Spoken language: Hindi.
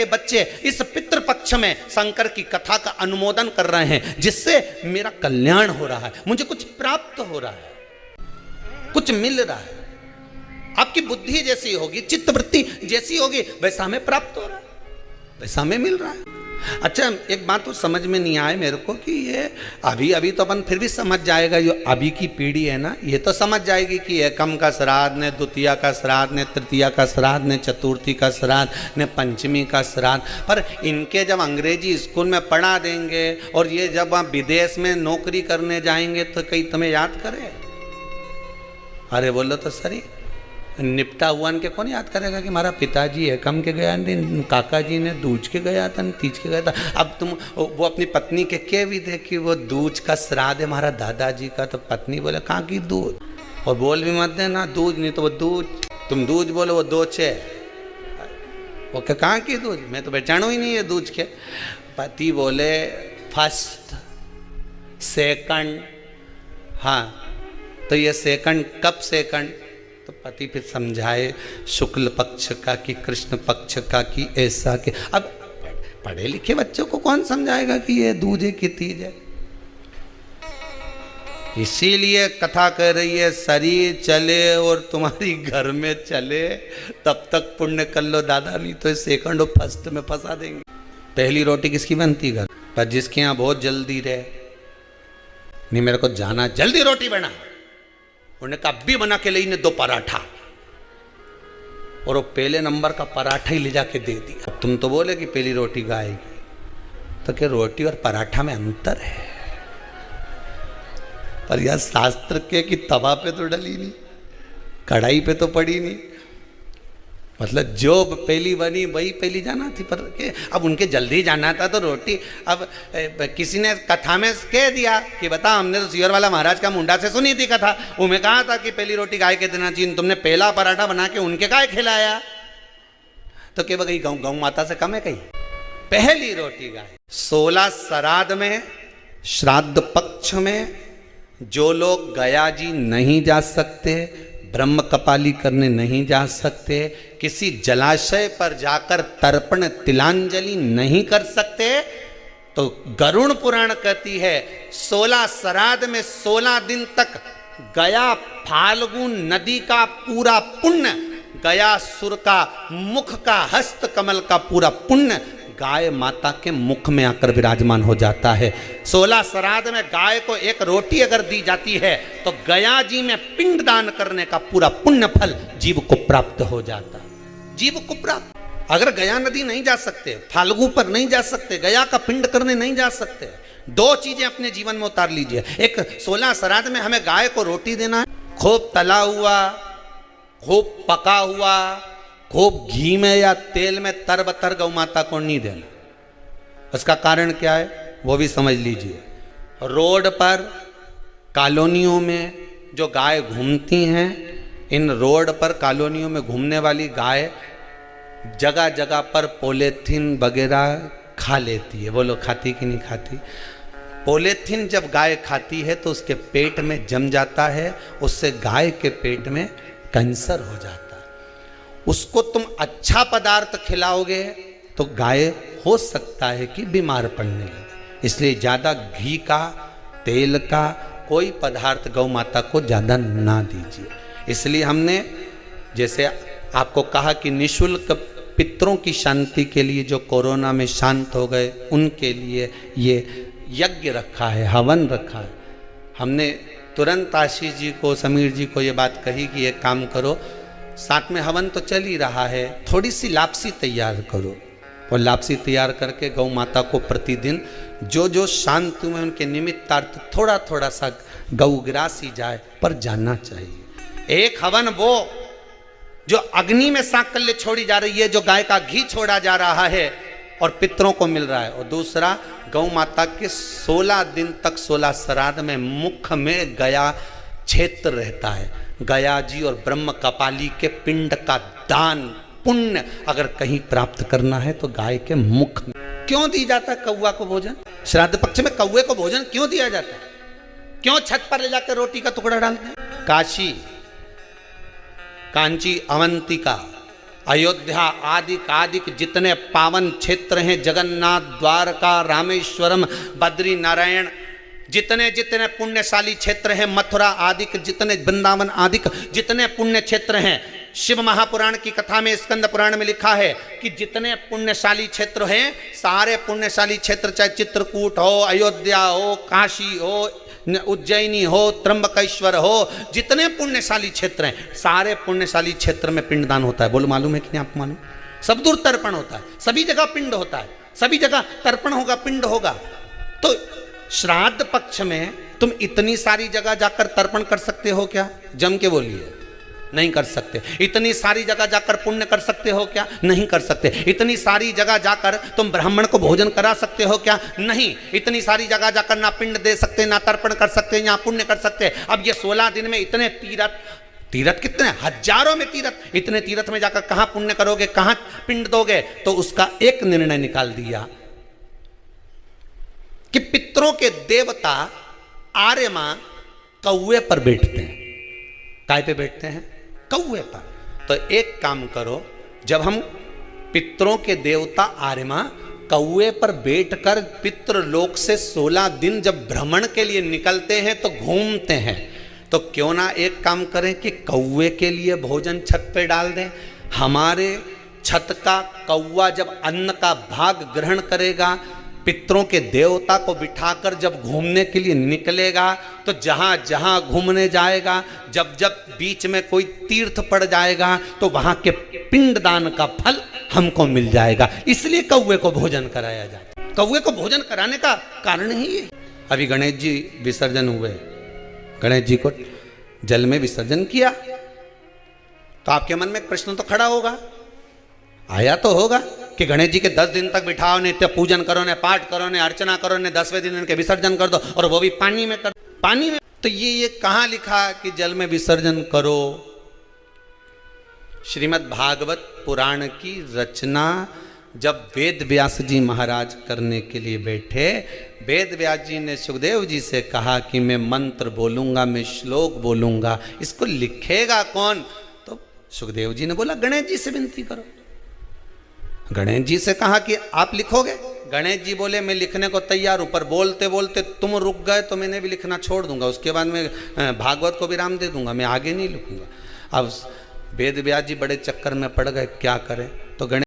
के बच्चे इस पितृपक्ष में शंकर की कथा का अनुमोदन कर रहे हैं, जिससे मेरा कल्याण हो रहा है, मुझे कुछ प्राप्त हो रहा है, कुछ मिल रहा है। आपकी बुद्धि जैसी होगी, चित्तवृत्ति जैसी होगी, वैसा हमें प्राप्त हो रहा है, वैसा हमें मिल रहा है। अच्छा, एक बात तो समझ में नहीं आए मेरे को कि ये अभी तो अपन फिर भी समझ जाएगा, जो अभी की पीढ़ी है ना, ये तो समझ जाएगी कि एकम का श्राद्ध ने, द्वितीया का श्राद्ध ने, तृतीया का श्राद्ध ने, चतुर्थी का श्राद्ध ने, पंचमी का श्राद्ध। पर इनके जब अंग्रेजी स्कूल में पढ़ा देंगे और ये जब आप विदेश में नौकरी करने जाएंगे तो कहीं तुम्हें याद करे? अरे बोलो तो सही, निपटा हुआ के कौन याद करेगा कि हमारा पिताजी एकम के गया, काका जी ने दूज के गया था, तीज के गया था। अब तुम वो अपनी पत्नी के कह भी दे कि वो दूज का श्राद्ध है हमारा दादाजी का, तो पत्नी बोले कहाँ की दूज, और बोल भी मत देना दूज, नहीं तो वो दूज, तुम दूज बोलो वो दोचे, वो कहाँ की दूज, मैं तो पहचानो ही नहीं है दूज के। पति बोले फर्स्ट सेकंड, हाँ तो ये सेकंड कब सेकंड, तो पति फिर समझाए शुक्ल पक्ष का कि कृष्ण पक्ष का कि ऐसा कि, अब पढ़े लिखे बच्चों को कौन समझाएगा कि ये दूज है कि तीज है। इसीलिए कथा कह रही है शरीर चले और तुम्हारी घर में चले तब तक पुण्य कर लो दादा, नहीं तो सेकंड और फर्स्ट में फंसा देंगे। पहली रोटी किसकी बनती घर पर? जिसके यहाँ बहुत जल्दी रहे, नहीं मेरे को जाना जल्दी रोटी बना, उन्होंने कहा भी बना के ले 2 पराठा, और वो पहले नंबर का पराठा ही ले जाके दे दिया। अब तुम तो बोले कि पहली रोटी गाएगी, तो क्या रोटी और पराठा में अंतर है? पर यह शास्त्र के कि तवा पे तो डली नहीं, कढ़ाई पे तो पड़ी नहीं, मतलब जो पहली बनी वही पहली जाना थी। पर के अब उनके जल्दी जाना था तो रोटी, अब किसी ने कथा में कह दिया कि बता हमने तो सियर वाला महाराज का मुंडा से सुनी थी कथा, उन्हें कहा था कि पहली रोटी गाय के देना चाहिए, तुमने पहला पराठा बना के उनके गाय खिलाया, तो क्या गई गौ माता से कम है कहीं? पहली रोटी गाय। 16 श्राद्ध में, श्राद्ध पक्ष में जो लोग गया जी नहीं जा सकते, ब्रह्म कपाली करने नहीं जा सकते, किसी जलाशय पर जाकर तर्पण तिलांजलि नहीं कर सकते, तो गरुड़ पुराण कहती है 16 श्राद्ध में 16 दिन तक गया फाल्गुन नदी का पूरा पुण्य, गया सुर का मुख का हस्त कमल का पूरा पुण्य गाय माता के मुख में आकर विराजमान हो जाता है। 16 श्राद्ध में गाय को एक रोटी अगर दी जाती है तो गया जी में पिंड दान करने का पूरा पुण्य फल जीव को प्राप्त हो जाता है, जीव को प्राप्त। अगर गया नदी नहीं जा सकते, फाल्गु पर नहीं जा सकते, गया का पिंड करने नहीं जा सकते, 2 चीजें अपने जीवन में उतार लीजिए। एक 16 श्राद्ध में हमें गाय को रोटी देना है, खूब तला हुआ, खूब पका हुआ, खूब घी में या तेल में तरबतर गौ माता को नहीं देना। उसका कारण क्या है वो भी समझ लीजिए। रोड पर कॉलोनियों में जो गाय घूमती हैं, इन रोड पर कॉलोनियों में घूमने वाली गाय जगह जगह पर पॉलीथीन वगैरह खा लेती है। वो लोग खाती कि नहीं खाती? पॉलीथीन जब गाय खाती है तो उसके पेट में जम जाता है, उससे गाय के पेट में कैंसर हो जाता है। उसको तुम अच्छा पदार्थ खिलाओगे तो गाय हो सकता है कि बीमार पड़ने लगे। इसलिए ज़्यादा घी का, तेल का कोई पदार्थ गौ माता को ज़्यादा ना दीजिए। इसलिए हमने जैसे आपको कहा कि निःशुल्क पितरों की शांति के लिए जो कोरोना में शांत हो गए उनके लिए ये यज्ञ रखा है, हवन रखा है। हमने तुरंत आशीष जी को, समीर जी को ये बात कही कि ये काम करो, साथ में हवन तो चल ही रहा है, थोड़ी सी लापसी तैयार करो, और लापसी तैयार करके गौ माता को प्रतिदिन जो जो शांति में उनके निमित्तार्थ थोड़ा थोड़ा सा गौग्रास ही जाए पर जाना चाहिए। एक हवन वो जो अग्नि में सांकल्य छोड़ी जा रही है, जो गाय का घी छोड़ा जा रहा है और पितरों को मिल रहा है, और दूसरा गौ माता के 16 दिन तक 16 श्राद्ध में मुख में गया क्षेत्र रहता है। गया जी और ब्रह्म कपाली के पिंड का दान पुण्य अगर कहीं प्राप्त करना है तो गाय के मुख में। क्यों दी जाता है कौवा को भोजन? श्राद्ध पक्ष में कौवे को भोजन क्यों दिया जाता है? क्यों छत पर ले जाकर रोटी का टुकड़ा डालते हैं? काशी, कांची, अवंतिका, अयोध्या आदिक जितने पावन क्षेत्र हैं, जगन्नाथ, द्वारका, रामेश्वरम, बद्री नारायण, जितने जितने पुण्यशाली क्षेत्र हैं, मथुरा आदिक जितने, वृंदावन आदिक जितने पुण्य क्षेत्र हैं, शिव महापुराण की कथा में, स्कंद पुराण में लिखा है कि जितने पुण्यशाली क्षेत्र हैं, सारे पुण्यशाली क्षेत्र, चाहे चित्रकूट हो, अयोध्या हो, काशी हो, उज्जैनी हो, त्र्यंबकेश्वर हो, जितने पुण्यशाली क्षेत्र हैं, सारे पुण्यशाली क्षेत्र में पिंडदान होता है। बोलो मालूम है कि नहीं आपको मालूम? सब दूर तर्पण होता है, सभी जगह पिंड होता है, सभी जगह तर्पण होगा, पिंड होगा। तो श्राद्ध पक्ष में तुम इतनी सारी जगह जाकर तर्पण कर सकते हो क्या? जम के बोलिए, नहीं कर सकते। इतनी सारी जगह जाकर पुण्य कर सकते हो क्या? नहीं कर सकते। इतनी सारी जगह जाकर तुम ब्राह्मण को भोजन करा सकते हो क्या? नहीं। इतनी सारी जगह जाकर ना पिंड दे सकते, ना तर्पण कर सकते, ना पुण्य कर सकते। अब ये 16 दिन में इतने तीर्थ कितने, हजारों में तीर्थ, इतने तीर्थ में जाकर कहां पुण्य करोगे, कहां पिंड दोगे? तो उसका एक निर्णय निकाल दिया कि पितरों के देवता आर्यमा कौवे पर बैठते हैं। काय पे बैठते हैं? कौवे पर। तो एक काम करो, जब हम पितरों के देवता आर्यमा कौवे पर बैठकर पितृलोक से 16 दिन जब भ्रमण के लिए निकलते हैं तो घूमते हैं, तो क्यों ना एक काम करें कि कौवे के लिए भोजन छत पे डाल दें। हमारे छत का कौवा जब अन्न का भाग ग्रहण करेगा, पितरों के देवता को बिठाकर जब घूमने के लिए निकलेगा, तो जहाँ जहाँ घूमने जाएगा, जब जब बीच में कोई तीर्थ पड़ जाएगा, तो वहाँ के पिंडदान का फल हमको मिल जाएगा। इसलिए कौवे को भोजन कराया जाए। कौवे को भोजन कराने का कारण ही ये। अभी गणेश जी विसर्जन हुए, गणेश जी को जल में विसर्जन किया, तो आपके मन में एक प्रश्न तो खड़ा होगा, आया तो होगा कि गणेश जी के 10 दिन तक बिठाओ, नित्य पूजन करो, ने पाठ करो, ने अर्चना करो, ने 10वें दिन इनके विसर्जन कर दो, और वो भी पानी में कर, पानी में। तो ये कहाँ लिखा कि जल में विसर्जन करो? श्रीमद् भागवत पुराण की रचना जब वेद व्यास जी महाराज करने के लिए बैठे, वेद व्यास जी ने सुखदेव जी से कहा कि मैं मंत्र बोलूंगा, मैं श्लोक बोलूंगा, इसको लिखेगा कौन? तो सुखदेव जी ने बोला गणेश जी से विनती करो। गणेश जी से कहा कि आप लिखोगे? गणेश जी बोले मैं लिखने को तैयार हूं, पर बोलते बोलते तुम रुक गए तो मैंने भी लिखना छोड़ दूंगा, उसके बाद मैं भागवत को विराम दे दूंगा, मैं आगे नहीं लिखूंगा। अब वेद व्यास जी बड़े चक्कर में पड़ गए, क्या करें? तो गणेश